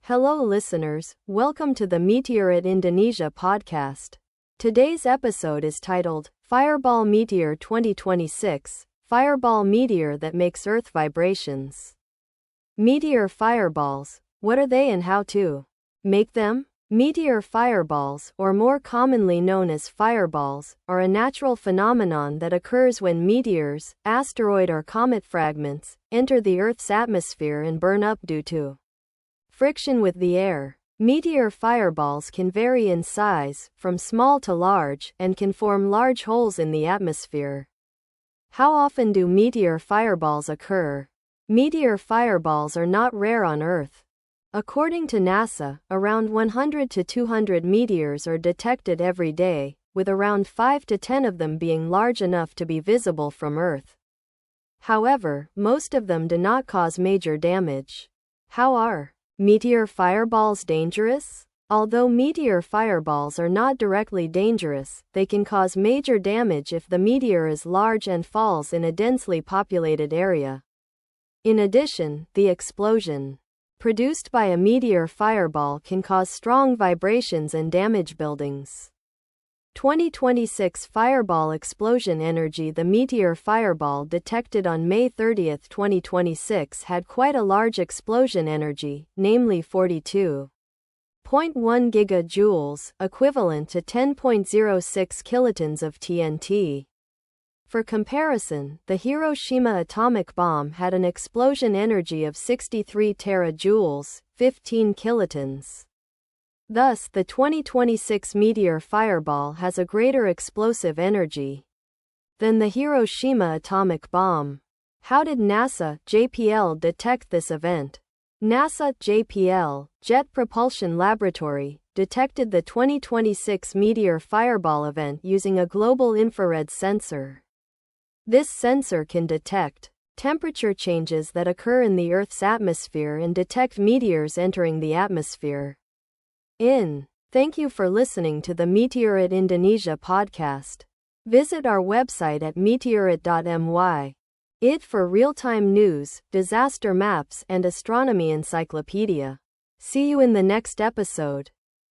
Hello listeners, welcome to the Meteor Indonesia podcast. Today's episode is titled, Fireball Meteor 2026, Fireball Meteor that makes Earth vibrations. Meteor fireballs, what are they and how to make them? Meteor fireballs, or more commonly known as fireballs, are a natural phenomenon that occurs when meteors, asteroid or comet fragments, enter the Earth's atmosphere and burn up due to friction with the air. Meteor fireballs can vary in size, from small to large, and can form large holes in the atmosphere. How often do meteor fireballs occur? Meteor fireballs are not rare on Earth. According to NASA, around 100 to 200 meteors are detected every day, with around 5 to 10 of them being large enough to be visible from Earth. However, most of them do not cause major damage. How are meteor fireballs dangerous? Although meteor fireballs are not directly dangerous, they can cause major damage if the meteor is large and falls in a densely populated area. In addition, the explosion produced by a meteor fireball can cause strong vibrations and damage buildings. 2026 Fireball Explosion Energy. The meteor fireball detected on May 30, 2026 had quite a large explosion energy, namely 42.1 gigajoules, equivalent to 10.06 kilotons of TNT. For comparison, the Hiroshima atomic bomb had an explosion energy of 63 terajoules, 15 kilotons. Thus, the 2026 meteor fireball has a greater explosive energy than the Hiroshima atomic bomb. How did NASA, JPL detect this event? NASA, JPL, Jet Propulsion Laboratory, detected the 2026 meteor fireball event using a global infrared sensor. This sensor can detect temperature changes that occur in the Earth's atmosphere and detect meteors entering the atmosphere. Thank you for listening to the Meteor Indonesia podcast. Visit our website at meteorit.my. For real-time news, disaster maps, and astronomy encyclopedia. See you in the next episode.